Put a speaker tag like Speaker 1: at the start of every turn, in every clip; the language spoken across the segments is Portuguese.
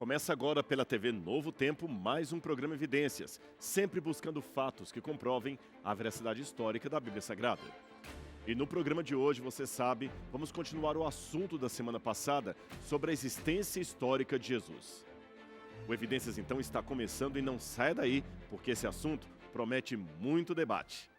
Speaker 1: Começa agora pela TV Novo Tempo mais um programa Evidências, sempre buscando fatos que comprovem a veracidade histórica da Bíblia Sagrada. E no programa de hoje, você sabe, vamos continuar o assunto da semana passada sobre a existência histórica de Jesus. O Evidências então está começando e não saia daí, porque esse assunto promete muito debate.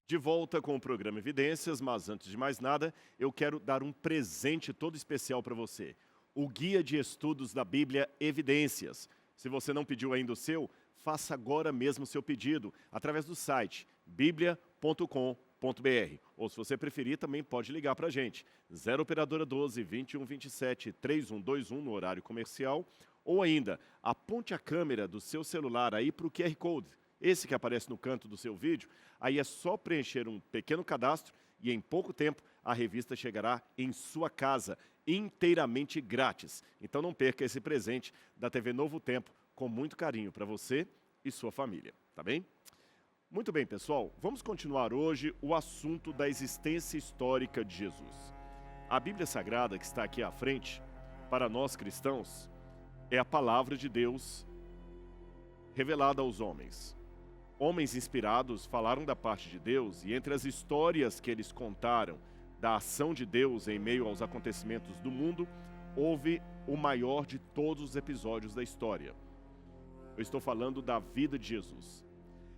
Speaker 1: De volta com o programa Evidências, mas antes de mais nada, eu quero dar um presente todo especial para você. O Guia de Estudos da Bíblia Evidências. Se você não pediu ainda o seu, faça agora mesmo o seu pedido, através do site biblia.com.br. Ou se você preferir, também pode ligar para a gente. 0 Operadora 12 21 27 3121 no horário comercial. Ou ainda, aponte a câmera do seu celular aí para o QR Code. Esse que aparece no canto do seu vídeo, aí é só preencher um pequeno cadastro e em pouco tempo a revista chegará em sua casa, inteiramente grátis. Então não perca esse presente da TV Novo Tempo, com muito carinho para você e sua família, tá bem? Muito bem, pessoal, vamos continuar hoje o assunto da existência histórica de Jesus. A Bíblia Sagrada que está aqui à frente, para nós cristãos, é a palavra de Deus revelada aos homens. Homens inspirados falaram da parte de Deus e entre as histórias que eles contaram da ação de Deus em meio aos acontecimentos do mundo, houve o maior de todos os episódios da história. Eu estou falando da vida de Jesus.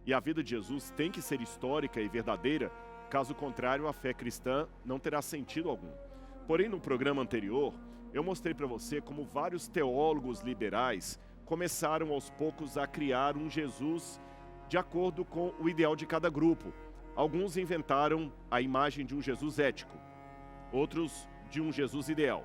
Speaker 1: E a vida de Jesus tem que ser histórica e verdadeira, caso contrário a fé cristã não terá sentido algum. Porém, no programa anterior, eu mostrei para você como vários teólogos liberais começaram aos poucos a criar um Jesus de acordo com o ideal de cada grupo. Alguns inventaram a imagem de um Jesus ético, outros de um Jesus ideal.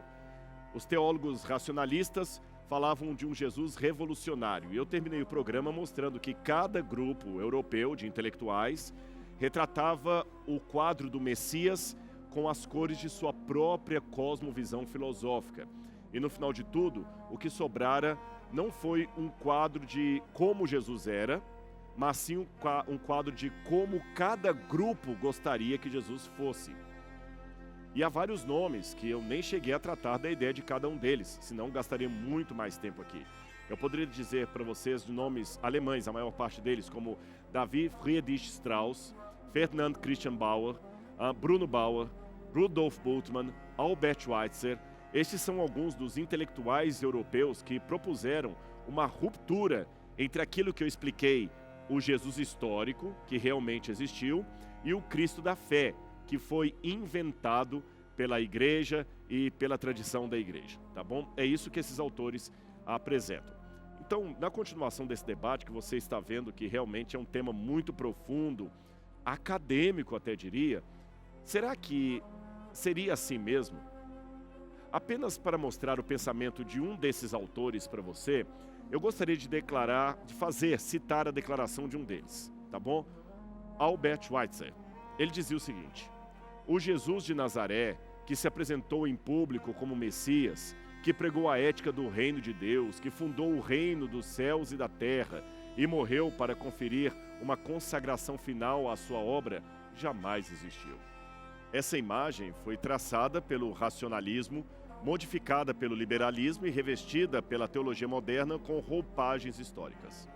Speaker 1: Os teólogos racionalistas falavam de um Jesus revolucionário. E eu terminei o programa mostrando que cada grupo europeu de intelectuais retratava o quadro do Messias com as cores de sua própria cosmovisão filosófica. E no final de tudo, o que sobrara não foi um quadro de como Jesus era, mas sim um quadro de como cada grupo gostaria que Jesus fosse. E há vários nomes que eu nem cheguei a tratar da ideia de cada um deles, senão gastaria muito mais tempo aqui. Eu poderia dizer para vocês de nomes alemães, a maior parte deles, como David Friedrich Strauss, Ferdinand Christian Bauer, Bruno Bauer, Rudolf Bultmann, Albert Schweitzer. Estes são alguns dos intelectuais europeus que propuseram uma ruptura entre aquilo que eu expliquei, o Jesus histórico, que realmente existiu, e o Cristo da fé, que foi inventado pela igreja e pela tradição da igreja, tá bom? É isso que esses autores apresentam. Então, na continuação desse debate, que você está vendo que realmente é um tema muito profundo, acadêmico até diria, será que seria assim mesmo? Apenas para mostrar o pensamento de um desses autores para você, eu gostaria de citar a declaração de um deles, tá bom? Albert Schweitzer. Ele dizia o seguinte: o Jesus de Nazaré, que se apresentou em público como Messias, que pregou a ética do reino de Deus, que fundou o reino dos céus e da terra e morreu para conferir uma consagração final à sua obra, jamais existiu. Essa imagem foi traçada pelo racionalismo, modificada pelo liberalismo e revestida pela teologia moderna com roupagens históricas.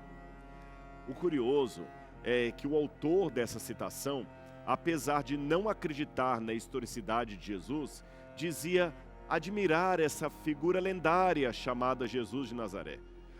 Speaker 1: O curioso é que o autor dessa citação, apesar de não acreditar na historicidade de Jesus, dizia admirar essa figura lendária chamada Jesus de Nazaré.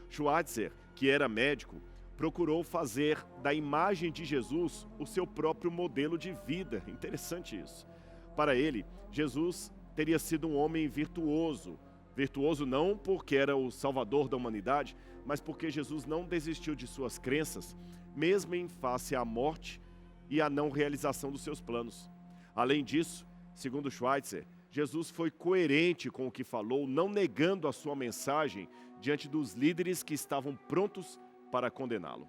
Speaker 1: Schweitzer, que era médico, procurou fazer da imagem de Jesus o seu próprio modelo de vida. Interessante isso. Para ele, Jesus teria sido um homem virtuoso. Virtuoso não porque era o salvador da humanidade, mas porque Jesus não desistiu de suas crenças, mesmo em face à morte e a não realização dos seus planos. Além disso, segundo Schweitzer, Jesus foi coerente com o que falou, não negando a sua mensagem diante dos líderes que estavam prontos para condená-lo.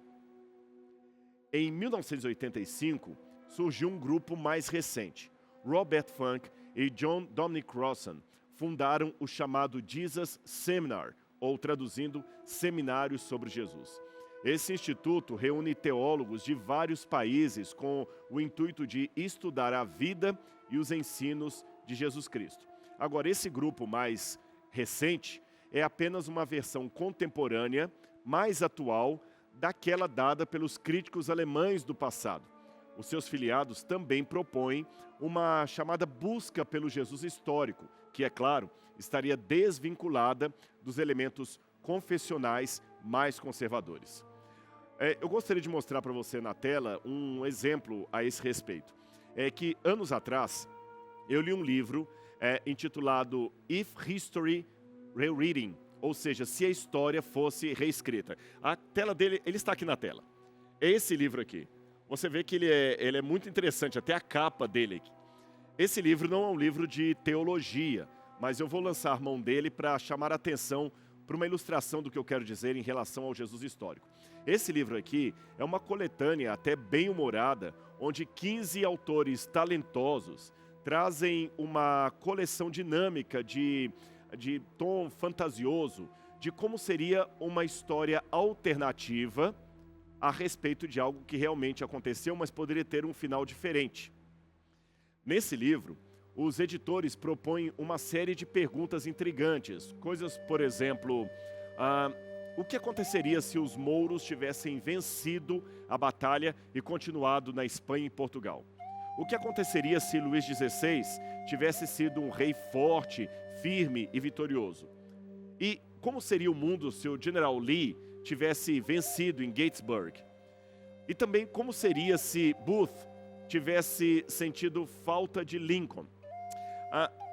Speaker 1: Em 1985, surgiu um grupo mais recente. Robert Funk e John Dominic Crossan fundaram o chamado Jesus Seminar, ou traduzindo, Seminários sobre Jesus. Esse instituto reúne teólogos de vários países com o intuito de estudar a vida e os ensinos de Jesus Cristo. Agora, esse grupo mais recente é apenas uma versão contemporânea, mais atual, daquela dada pelos críticos alemães do passado. Os seus filiados também propõem uma chamada busca pelo Jesus histórico, que, é claro, estaria desvinculada dos elementos confessionais mais conservadores. Eu gostaria de mostrar para você na tela um exemplo a esse respeito. É que, anos atrás, eu li um livro intitulado If History Rereading, ou seja, se a história fosse reescrita. A tela dele, ele está aqui na tela. É esse livro aqui. Você vê que ele é muito interessante, até a capa dele aqui. Esse livro não é um livro de teologia, mas eu vou lançar mão dele para chamar a atenção para uma ilustração do que eu quero dizer em relação ao Jesus histórico. Esse livro aqui é uma coletânea até bem humorada, onde 15 autores talentosos trazem uma coleção dinâmica de tom fantasioso de como seria uma história alternativa a respeito de algo que realmente aconteceu, mas poderia ter um final diferente. Nesse livro, os editores propõem uma série de perguntas intrigantes, coisas, por exemplo, o que aconteceria se os mouros tivessem vencido a batalha e continuado na Espanha e Portugal? O que aconteceria se Luís XVI tivesse sido um rei forte, firme e vitorioso? E como seria o mundo se o General Lee tivesse vencido em Gettysburg? E também como seria se Booth tivesse sentido falta de Lincoln?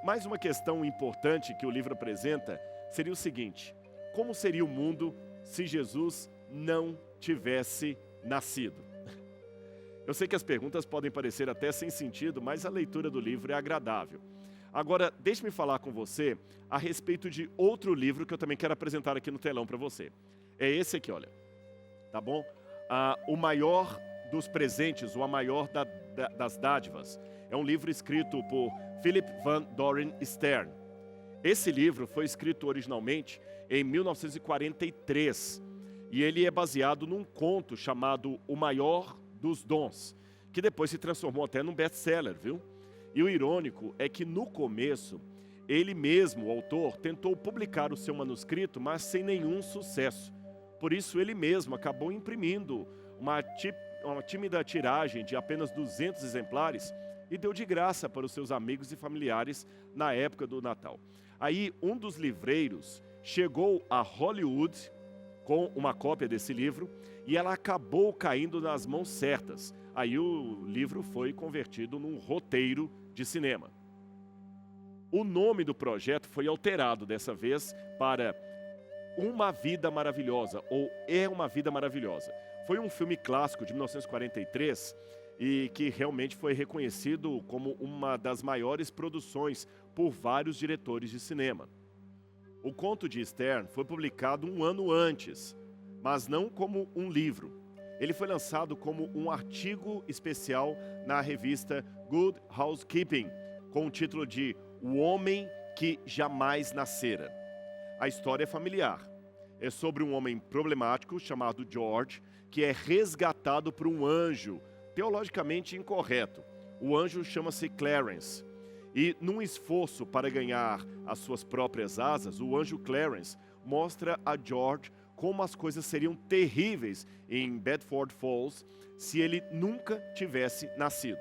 Speaker 1: Mais uma questão importante que o livro apresenta seria o seguinte: como seria o mundo se Jesus não tivesse nascido? Eu sei que as perguntas podem parecer até sem sentido, mas a leitura do livro é agradável. Agora, deixe-me falar com você a respeito de outro livro que eu também quero apresentar aqui no telão para você. É esse aqui, olha. Tá bom? O Maior dos Presentes, ou A Maior das Dádivas. É um livro escrito por Philip Van Doren Stern. Esse livro foi escrito originalmente em 1943 e ele é baseado num conto chamado O Maior dos Dons, que depois se transformou até num best-seller, viu? E o irônico é que no começo, ele mesmo, o autor, tentou publicar o seu manuscrito, mas sem nenhum sucesso. Por isso ele mesmo acabou imprimindo uma tímida tiragem de apenas 200 exemplares e deu de graça para os seus amigos e familiares na época do Natal. Aí um dos livreiros chegou a Hollywood com uma cópia desse livro e ela acabou caindo nas mãos certas. Aí o livro foi convertido num roteiro de cinema. O nome do projeto foi alterado dessa vez para Uma Vida Maravilhosa, ou É uma Vida Maravilhosa. Foi um filme clássico de 1943 e que realmente foi reconhecido como uma das maiores produções por vários diretores de cinema. O conto de Stern foi publicado um ano antes, mas não como um livro. Ele foi lançado como um artigo especial na revista Good Housekeeping, com o título de O Homem que Jamais Nascera. A história é familiar. É sobre um homem problemático chamado George, que é resgatado por um anjo teologicamente incorreto. O anjo chama-se Clarence. E num esforço para ganhar as suas próprias asas, o anjo Clarence mostra a George como as coisas seriam terríveis em Bedford Falls se ele nunca tivesse nascido.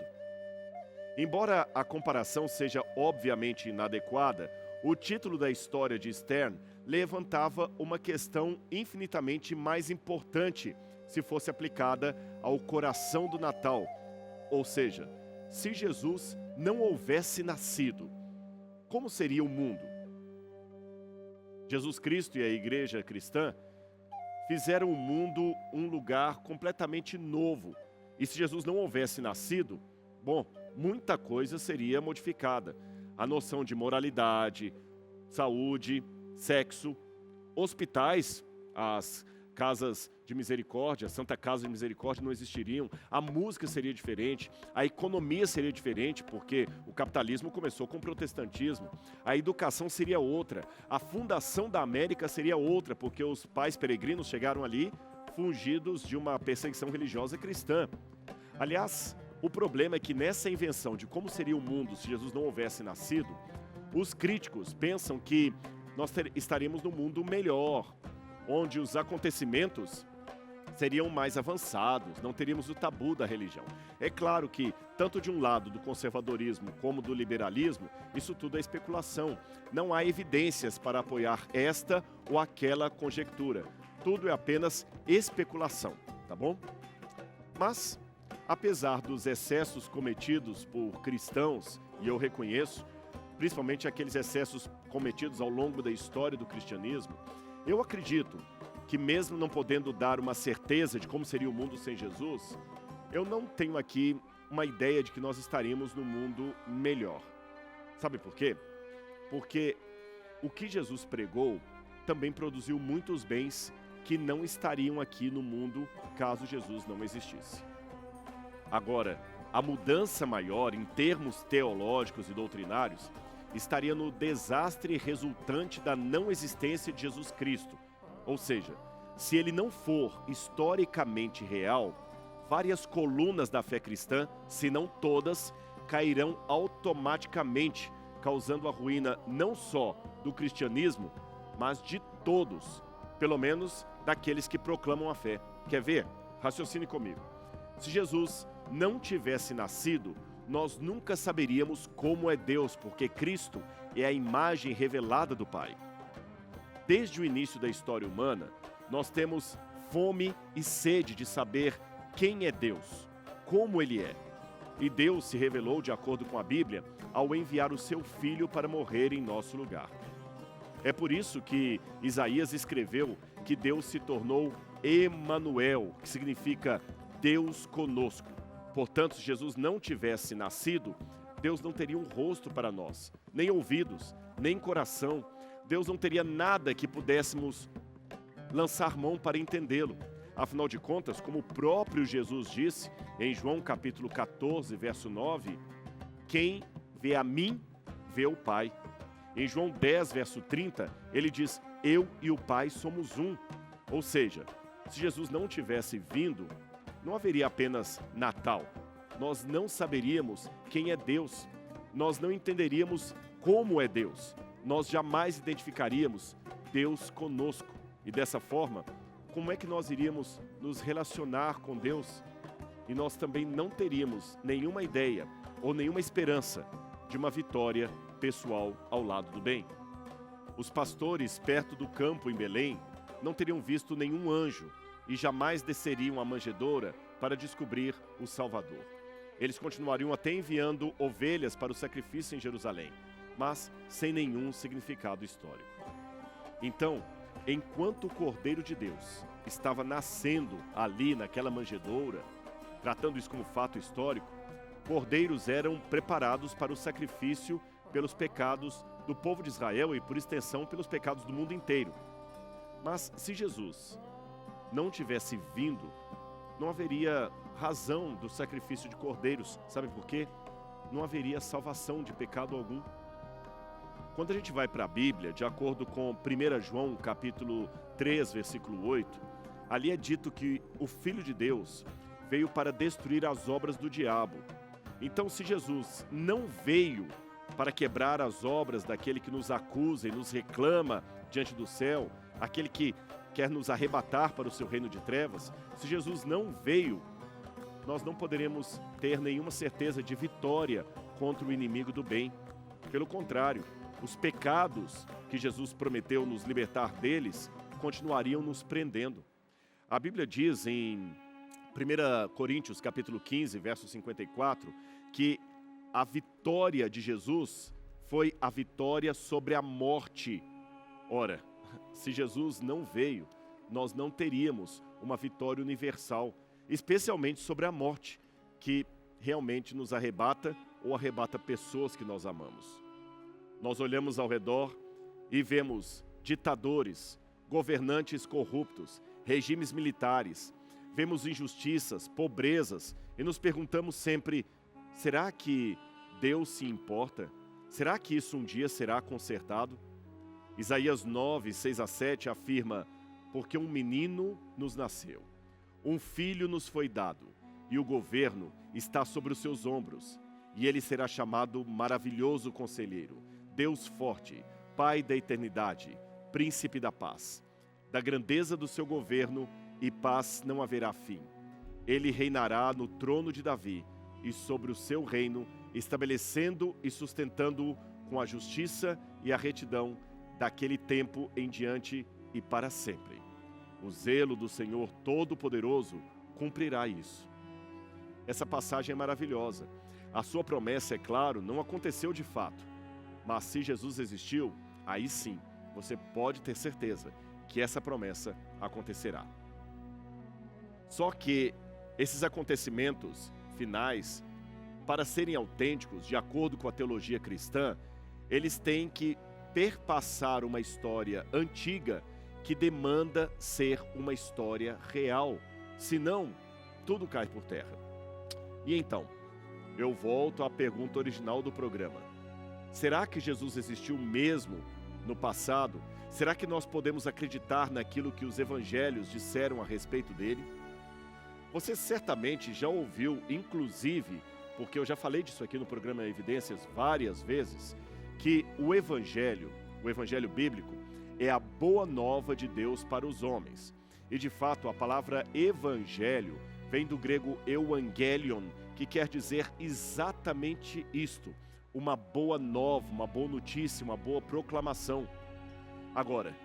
Speaker 1: Embora a comparação seja obviamente inadequada, o título da história de Stern levantava uma questão infinitamente mais importante se fosse aplicada ao coração do Natal, ou seja, se Jesus não houvesse nascido, como seria o mundo? Jesus Cristo e a igreja cristã fizeram o mundo um lugar completamente novo E se Jesus não houvesse nascido, bom, muita coisa seria modificada. A noção de moralidade, saúde, sexo, hospitais, as casas de misericórdia, a Santa Casa de Misericórdia não existiriam, a música seria diferente, a economia seria diferente, porque o capitalismo começou com o protestantismo, a educação seria outra, a fundação da América seria outra, porque os pais peregrinos chegaram ali fugidos de uma perseguição religiosa cristã. Aliás, o problema é que nessa invenção de como seria o mundo se Jesus não houvesse nascido, os críticos pensam que nós estaríamos num mundo melhor, onde os acontecimentos seriam mais avançados, não teríamos o tabu da religião. É claro que, tanto de um lado do conservadorismo como do liberalismo, isso tudo é especulação. Não há evidências para apoiar esta ou aquela conjectura. Tudo é apenas especulação, tá bom? Mas, apesar dos excessos cometidos por cristãos, e eu reconheço, principalmente aqueles excessos cometidos ao longo da história do cristianismo, eu acredito que mesmo não podendo dar uma certeza de como seria o mundo sem Jesus, eu não tenho aqui uma ideia de que nós estaríamos num mundo melhor. Sabe por quê? Porque o que Jesus pregou também produziu muitos bens que não estariam aqui no mundo caso Jesus não existisse. Agora, a mudança maior em termos teológicos e doutrinários estaria no desastre resultante da não existência de Jesus Cristo. Ou seja, se ele não for historicamente real, várias colunas da fé cristã, se não todas, cairão automaticamente, causando a ruína não só do cristianismo, mas de todos, pelo menos daqueles que proclamam a fé. Quer ver? Raciocine comigo. Se Jesus não tivesse nascido, nós nunca saberíamos como é Deus, porque Cristo é a imagem revelada do Pai. Desde o início da história humana, nós temos fome e sede de saber quem é Deus, como Ele é. E Deus se revelou, de acordo com a Bíblia, ao enviar o seu Filho para morrer em nosso lugar. É por isso que Isaías escreveu que Deus se tornou Emanuel, que significa Deus conosco. Portanto, se Jesus não tivesse nascido, Deus não teria um rosto para nós, nem ouvidos, nem coração. Deus não teria nada que pudéssemos lançar mão para entendê-lo. Afinal de contas, como o próprio Jesus disse em João capítulo 14, verso 9, quem vê a mim, vê o Pai. Em João 10, verso 30, ele diz, eu e o Pai somos um. Ou seja, se Jesus não tivesse vindo, não haveria apenas Natal. Nós não saberíamos quem é Deus. Nós não entenderíamos como é Deus. Nós jamais identificaríamos Deus conosco. E dessa forma, como é que nós iríamos nos relacionar com Deus? E nós também não teríamos nenhuma ideia ou nenhuma esperança de uma vitória pessoal ao lado do bem. Os pastores perto do campo em Belém não teriam visto nenhum anjo e jamais desceriam a manjedoura para descobrir o Salvador. Eles continuariam até enviando ovelhas para o sacrifício em Jerusalém, mas sem nenhum significado histórico. Então, enquanto o Cordeiro de Deus estava nascendo ali naquela manjedoura, tratando isso como fato histórico, cordeiros eram preparados para o sacrifício pelos pecados do povo de Israel e, por extensão, pelos pecados do mundo inteiro. Mas se Jesus não tivesse vindo, não haveria razão do sacrifício de cordeiros. Sabe por quê? Não haveria salvação de pecado algum. Quando a gente vai para a Bíblia, de acordo com 1 João, capítulo 3, versículo 8, ali é dito que o Filho de Deus veio para destruir as obras do diabo. Então, se Jesus não veio para quebrar as obras daquele que nos acusa e nos reclama diante do céu, aquele que quer nos arrebatar para o seu reino de trevas, se Jesus não veio, nós não poderemos ter nenhuma certeza de vitória contra o inimigo do bem. Pelo contrário, os pecados que Jesus prometeu nos libertar deles continuariam nos prendendo. A Bíblia diz em 1 Coríntios capítulo 15, verso 54, que a vitória de Jesus foi a vitória sobre a morte. Ora, se Jesus não veio, nós não teríamos uma vitória universal. especialmente sobre a morte, que realmente nos arrebata ou arrebata pessoas que nós amamos. Nós olhamos ao redor e vemos ditadores, governantes corruptos, regimes militares, vemos injustiças, pobrezas e nos perguntamos sempre: será que Deus se importa? Será que isso um dia será consertado? Isaías 9, 6 a 7 afirma: porque um menino nos nasceu, um filho nos foi dado, e o governo está sobre os seus ombros, e ele será chamado Maravilhoso Conselheiro, Deus Forte, Pai da Eternidade, Príncipe da Paz. Da grandeza do seu governo e paz não haverá fim. Ele reinará no trono de Davi e sobre o seu reino, estabelecendo e sustentando-o com a justiça e a retidão daquele tempo em diante e para sempre. O zelo do Senhor Todo-Poderoso cumprirá isso. Essa passagem é maravilhosa. A sua promessa, é claro, não aconteceu de fato. Mas se Jesus existiu, aí sim, você pode ter certeza que essa promessa acontecerá. Só que esses acontecimentos finais, para serem autênticos, de acordo com a teologia cristã, eles têm que perpassar uma história antiga que demanda ser uma história real. Senão, tudo cai por terra. E então, eu volto à pergunta original do programa. Será que Jesus existiu mesmo no passado? Será que nós podemos acreditar naquilo que os evangelhos disseram a respeito dele? Você certamente já ouviu, inclusive, porque eu já falei disso aqui no programa Evidências várias vezes, que o evangelho bíblico, é a boa nova de Deus para os homens. E de fato, a palavra evangelho vem do grego euangelion, que quer dizer exatamente isto: uma boa nova, uma boa notícia, uma boa proclamação. Agora,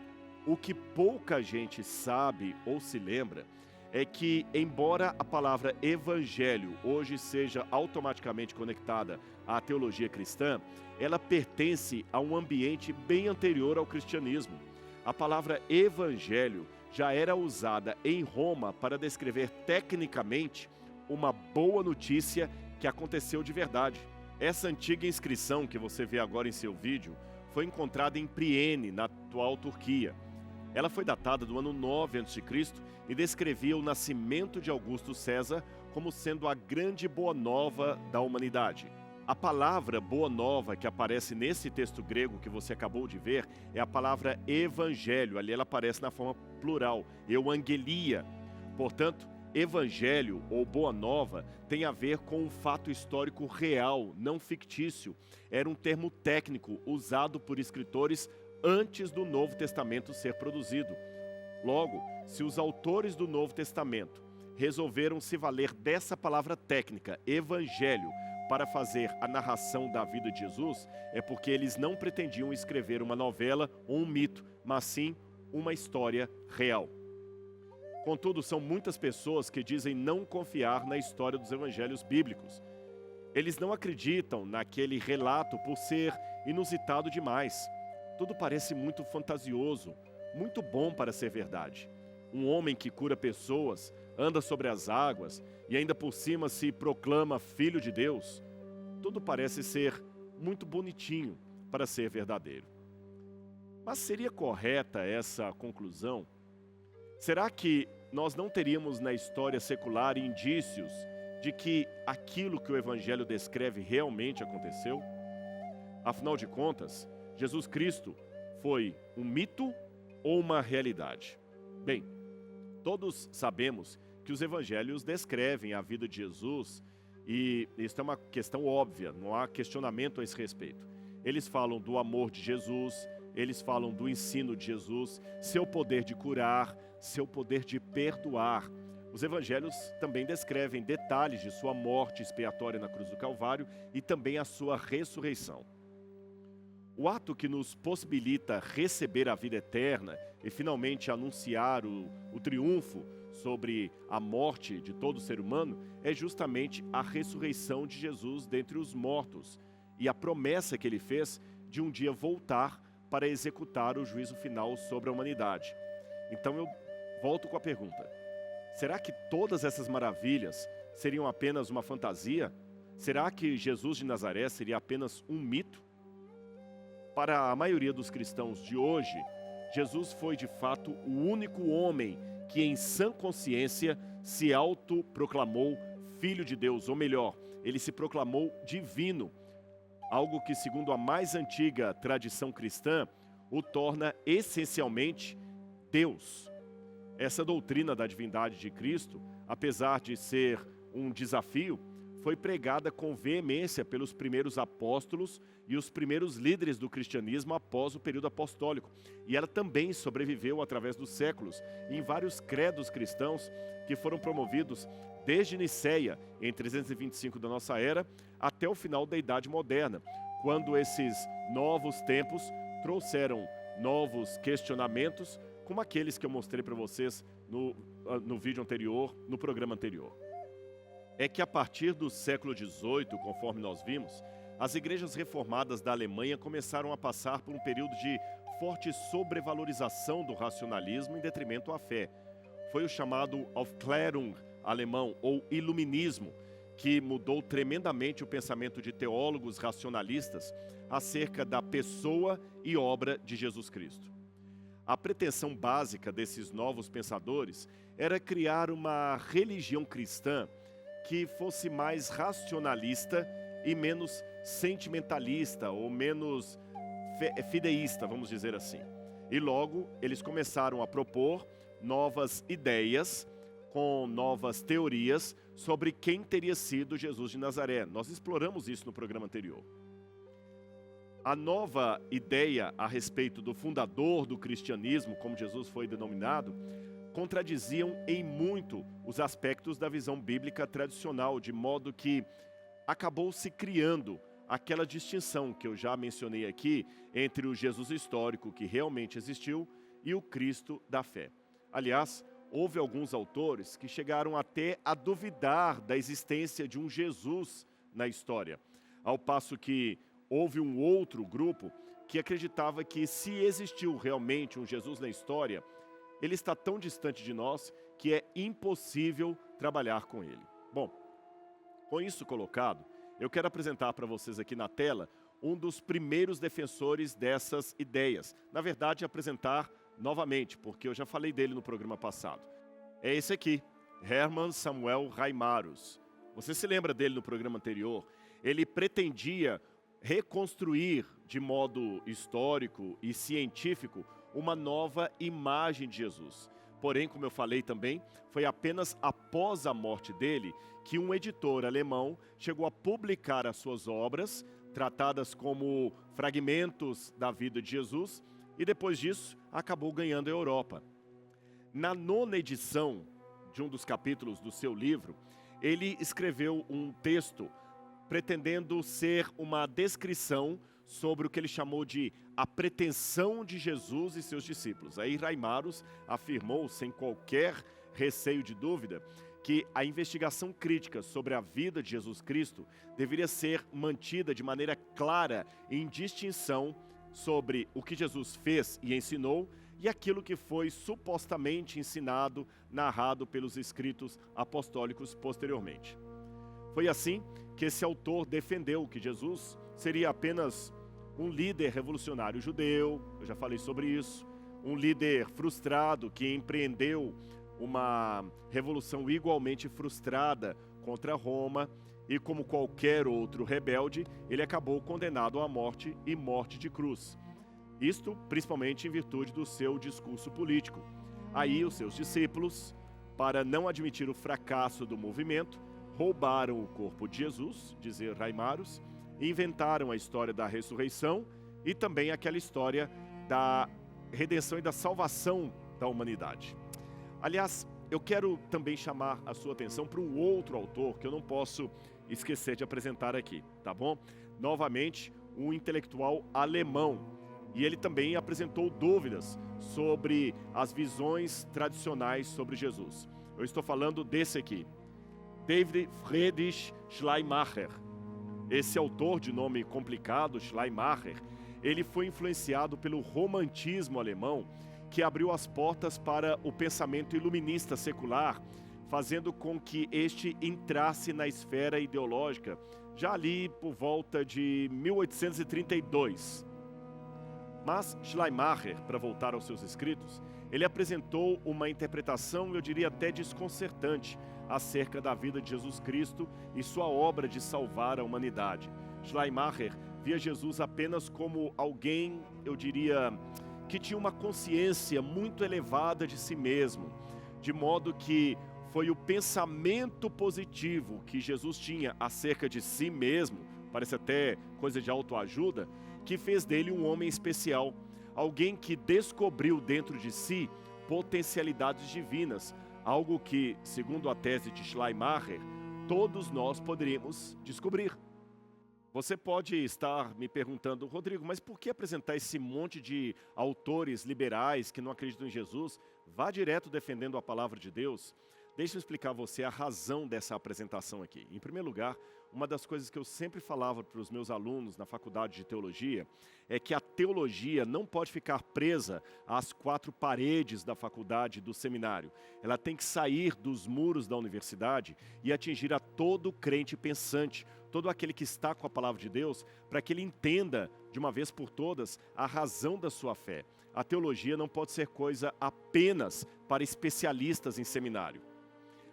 Speaker 1: o que pouca gente sabe ou se lembra é que, embora a palavra evangelho hoje seja automaticamente conectada à teologia cristã, ela pertence a um ambiente bem anterior ao cristianismo. A palavra evangelho já era usada em Roma para descrever tecnicamente uma boa notícia que aconteceu de verdade. Essa antiga inscrição que você vê agora em seu vídeo foi encontrada em Priene, na atual Turquia. Ela foi datada do ano 9 a.C. e descrevia o nascimento de Augusto César como sendo a grande boa nova da humanidade. A palavra boa nova que aparece nesse texto grego que você acabou de ver é a palavra evangelho. Ali ela aparece na forma plural, euangelia. Portanto, evangelho ou boa nova tem a ver com um fato histórico real, não fictício. Era um termo técnico usado por escritores antes do Novo Testamento ser produzido. Logo, se os autores do Novo Testamento resolveram se valer dessa palavra técnica, evangelho, para fazer a narração da vida de Jesus, é porque eles não pretendiam escrever uma novela ou um mito, mas sim uma história real. Contudo, são muitas pessoas que dizem não confiar na história dos evangelhos bíblicos. Eles não acreditam naquele relato por ser inusitado demais. Tudo parece muito fantasioso, muito bom para ser verdade. Um homem que cura pessoas, anda sobre as águas e ainda por cima se proclama filho de Deus. Tudo parece ser muito bonitinho para ser verdadeiro. Mas seria correta essa conclusão? Será que nós não teríamos na história secular indícios de que aquilo que o Evangelho descreve realmente aconteceu? Afinal de contas, Jesus Cristo foi um mito ou uma realidade? Bem, todos sabemos que os evangelhos descrevem a vida de Jesus e isso é uma questão óbvia, não há questionamento a esse respeito. Eles falam do amor de Jesus, eles falam do ensino de Jesus, seu poder de curar, seu poder de perdoar. Os evangelhos também descrevem detalhes de sua morte expiatória na cruz do Calvário e também a sua ressurreição. O ato que nos possibilita receber a vida eterna e finalmente anunciar o triunfo sobre a morte de todo ser humano é justamente a ressurreição de Jesus dentre os mortos e a promessa que ele fez de um dia voltar para executar o juízo final sobre a humanidade. Então eu volto com a pergunta: Será que todas essas maravilhas seriam apenas uma fantasia? Será que Jesus de Nazaré seria apenas um mito? Para a maioria dos cristãos de hoje, Jesus foi de fato o único homem que em sã consciência se autoproclamou Filho de Deus, ou melhor, ele se proclamou divino, algo que, segundo a mais antiga tradição cristã, o torna essencialmente Deus. Essa doutrina da divindade de Cristo, apesar de ser um desafio, foi pregada com veemência pelos primeiros apóstolos e os primeiros líderes do cristianismo após o período apostólico. E ela também sobreviveu através dos séculos em vários credos cristãos que foram promovidos desde Niceia, em 325 da nossa era, até o final da Idade Moderna, quando esses novos tempos trouxeram novos questionamentos, como aqueles que eu mostrei para vocês no vídeo anterior, no programa anterior. É que a partir do século XVIII, conforme nós vimos, as igrejas reformadas da Alemanha começaram a passar por um período de forte sobrevalorização do racionalismo em detrimento à fé. Foi o chamado Aufklärung alemão, ou Iluminismo, que mudou tremendamente o pensamento de teólogos racionalistas acerca da pessoa e obra de Jesus Cristo. A pretensão básica desses novos pensadores era criar uma religião cristã que fosse mais racionalista e menos sentimentalista ou menos fideísta, vamos dizer assim. E logo eles começaram a propor novas ideias com novas teorias sobre quem teria sido Jesus de Nazaré. Nós exploramos isso no programa anterior. A nova ideia a respeito do fundador do cristianismo, como Jesus foi denominado, contradiziam em muito os aspectos da visão bíblica tradicional, de modo que acabou se criando aquela distinção que eu já mencionei aqui entre o Jesus histórico que realmente existiu e o Cristo da fé. Aliás, houve alguns autores que chegaram até a duvidar da existência de um Jesus na história, ao passo que houve um outro grupo que acreditava que se existiu realmente um Jesus na história, ele está tão distante de nós que é impossível trabalhar com ele. Bom, com isso colocado, eu quero apresentar para vocês aqui na tela um dos primeiros defensores dessas ideias. Na verdade, apresentar novamente, porque eu já falei dele no programa passado. É esse aqui, Hermann Samuel Reimarus. Você se lembra dele no programa anterior? Ele pretendia reconstruir de modo histórico e científico uma nova imagem de Jesus. Porém, como eu falei também, foi apenas após a morte dele que um editor alemão chegou a publicar as suas obras, tratadas como fragmentos da vida de Jesus, e depois disso acabou ganhando a Europa. Na 9ª edição de um dos capítulos do seu livro, ele escreveu um texto pretendendo ser uma descrição sobre o que ele chamou de a pretensão de Jesus e seus discípulos. Aí Reimarus afirmou, sem qualquer receio de dúvida, que a investigação crítica sobre a vida de Jesus Cristo deveria ser mantida de maneira clara em distinção sobre o que Jesus fez e ensinou e aquilo que foi supostamente ensinado, narrado pelos escritos apostólicos posteriormente. Foi assim que esse autor defendeu que Jesus seria apenas um líder revolucionário judeu, eu já falei sobre isso, um líder frustrado que empreendeu uma revolução igualmente frustrada contra Roma e, como qualquer outro rebelde, ele acabou condenado à morte e morte de cruz. Isto principalmente em virtude do seu discurso político. Aí os seus discípulos, para não admitir o fracasso do movimento, roubaram o corpo de Jesus, dizia Reimarus, inventaram a história da ressurreição e também aquela história da redenção e da salvação da humanidade. Aliás, eu quero também chamar a sua atenção para um outro autor que eu não posso esquecer de apresentar aqui, tá bom? Novamente, um intelectual alemão. E ele também apresentou dúvidas sobre as visões tradicionais sobre Jesus. Eu estou falando desse aqui, David Friedrich Schleiermacher. Esse autor de nome complicado, Schleiermacher, ele foi influenciado pelo romantismo alemão que abriu as portas para o pensamento iluminista secular, fazendo com que este entrasse na esfera ideológica, já ali por volta de 1832. Mas Schleiermacher, para voltar aos seus escritos, ele apresentou uma interpretação, eu diria até desconcertante, acerca da vida de Jesus Cristo e sua obra de salvar a humanidade. Schleiermacher via Jesus apenas como alguém, eu diria, que tinha uma consciência muito elevada de si mesmo, de modo que foi o pensamento positivo que Jesus tinha acerca de si mesmo, parece até coisa de autoajuda, que fez dele um homem especial, alguém que descobriu dentro de si potencialidades divinas, algo que, segundo a tese de Schleiermacher, todos nós poderíamos descobrir. Você pode estar me perguntando, Rodrigo, mas por que apresentar esse monte de autores liberais que não acreditam em Jesus? Vá direto defendendo a palavra de Deus. Deixa eu explicar a você a razão dessa apresentação aqui. Em primeiro lugar, uma das coisas que eu sempre falava para os meus alunos na faculdade de teologia é que a teologia não pode ficar presa às quatro paredes da faculdade, do seminário. Ela tem que sair dos muros da universidade e atingir a todo crente pensante, todo aquele que está com a palavra de Deus, para que ele entenda, de uma vez por todas, a razão da sua fé. A teologia não pode ser coisa apenas para especialistas em seminário.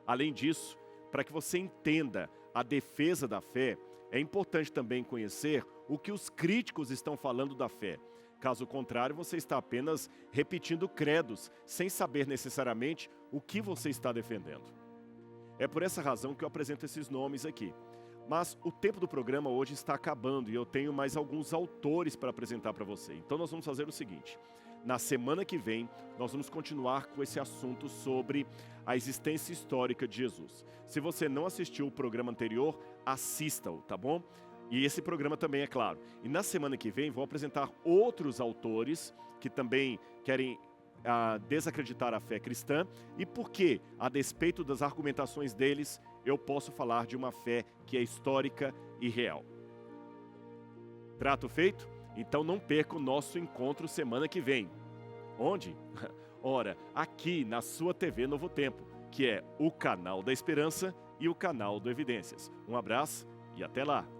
Speaker 1: Além disso, para que você entenda a defesa da fé, é importante também conhecer o que os críticos estão falando da fé. Caso contrário, você está apenas repetindo credos, sem saber necessariamente o que você está defendendo. É por essa razão que eu apresento esses nomes aqui. Mas o tempo do programa hoje está acabando e eu tenho mais alguns autores para apresentar para você. Então nós vamos fazer o seguinte: na semana que vem, nós vamos continuar com esse assunto sobre a existência histórica de Jesus. Se você não assistiu o programa anterior, assista-o, tá bom? E esse programa também, é claro. E na semana que vem, vou apresentar outros autores que também querem desacreditar a fé cristã e por que, a despeito das argumentações deles, eu posso falar de uma fé que é histórica e real. Trato feito? Então não perca o nosso encontro semana que vem. Onde? Ora, aqui na sua TV Novo Tempo, que é o canal da Esperança e o canal do Evidências. Um abraço e até lá!